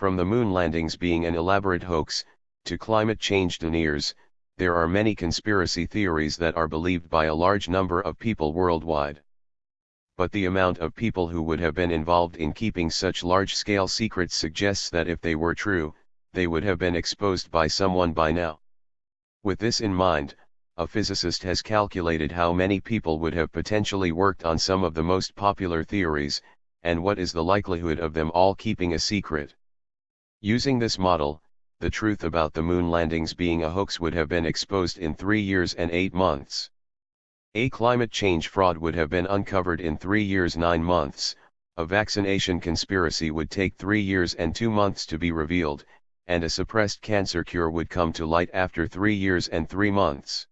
From the moon landings being an elaborate hoax, to climate change deniers, there are many conspiracy theories that are believed by a large number of people worldwide. But the amount of people who would have been involved in keeping such large-scale secrets suggests that if they were true, they would have been exposed by someone by now. With this in mind, a physicist has calculated how many people would have potentially worked on some of the most popular theories, and what is the likelihood of them all keeping a secret. Using this model, the truth about the moon landings being a hoax would have been exposed in 3 years and 8 months. A climate change fraud would have been uncovered in 3 years 9 months, a vaccination conspiracy would take 3 years and 2 months to be revealed, and a suppressed cancer cure would come to light after 3 years and 3 months.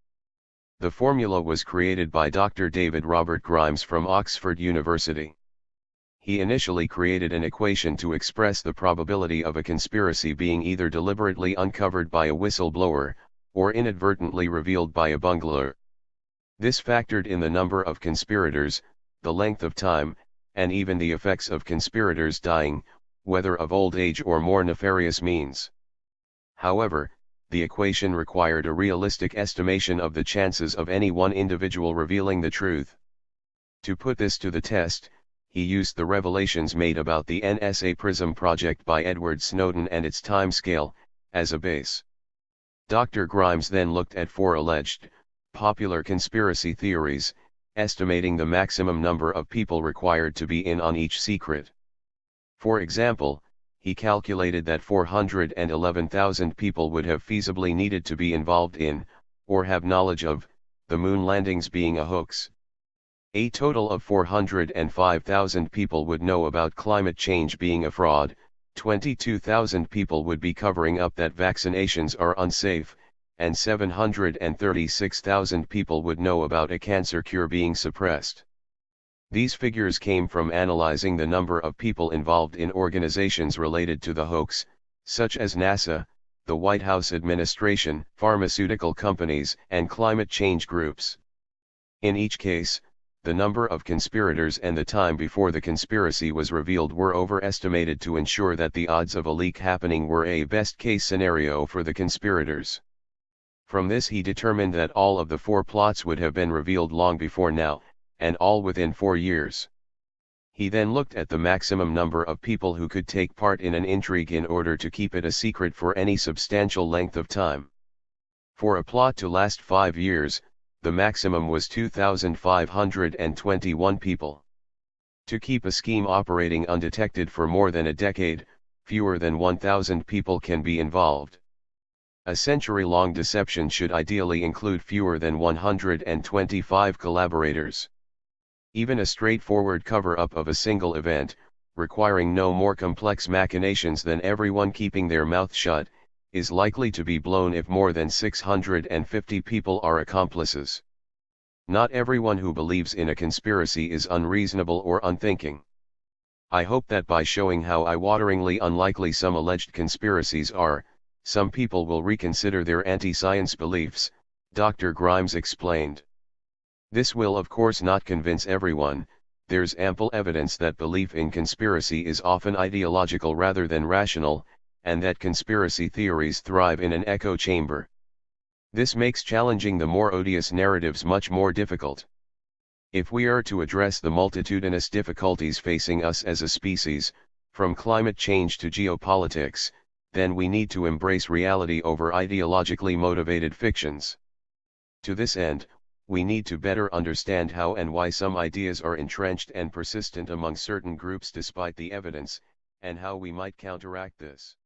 The formula was created by Dr. David Robert Grimes from Oxford University. He initially created an equation to express the probability of a conspiracy being either deliberately uncovered by a whistleblower, or inadvertently revealed by a bungler. This factored in the number of conspirators, the length of time, and even the effects of conspirators dying, whether of old age or more nefarious means. However, the equation required a realistic estimation of the chances of any one individual revealing the truth. To put this to the test, he used the revelations made about the NSA PRISM project by Edward Snowden and its timescale, as a base. Dr. Grimes then looked at 4 alleged, popular conspiracy theories, estimating the maximum number of people required to be in on each secret. For example, he calculated that 411,000 people would have feasibly needed to be involved in, or have knowledge of, the moon landings being a hoax. A total of 405,000 people would know about climate change being a fraud, 22,000 people would be covering up that vaccinations are unsafe, and 736,000 people would know about a cancer cure being suppressed. These figures came from analyzing the number of people involved in organizations related to the hoax, such as NASA, the White House administration, pharmaceutical companies, and climate change groups. In each case, the number of conspirators and the time before the conspiracy was revealed were overestimated to ensure that the odds of a leak happening were a best-case scenario for the conspirators. From this he determined that all of the 4 plots would have been revealed long before now, and all within 4 years. He then looked at the maximum number of people who could take part in an intrigue in order to keep it a secret for any substantial length of time. For a plot to last 5 years, the maximum was 2,521 people. To keep a scheme operating undetected for more than a decade, fewer than 1,000 people can be involved. A century-long deception should ideally include fewer than 125 collaborators. Even a straightforward cover-up of a single event, requiring no more complex machinations than everyone keeping their mouth shut, is likely to be blown if more than 650 people are accomplices. Not everyone who believes in a conspiracy is unreasonable or unthinking. I hope that by showing how eye-wateringly unlikely some alleged conspiracies are, some people will reconsider their anti-science beliefs, Dr. Grimes explained. This will of course not convince everyone. There's ample evidence that belief in conspiracy is often ideological rather than rational, and that conspiracy theories thrive in an echo chamber. This makes challenging the more odious narratives much more difficult. If we are to address the multitudinous difficulties facing us as a species, from climate change to geopolitics, then we need to embrace reality over ideologically motivated fictions. To this end, we need to better understand how and why some ideas are entrenched and persistent among certain groups despite the evidence, and how we might counteract this.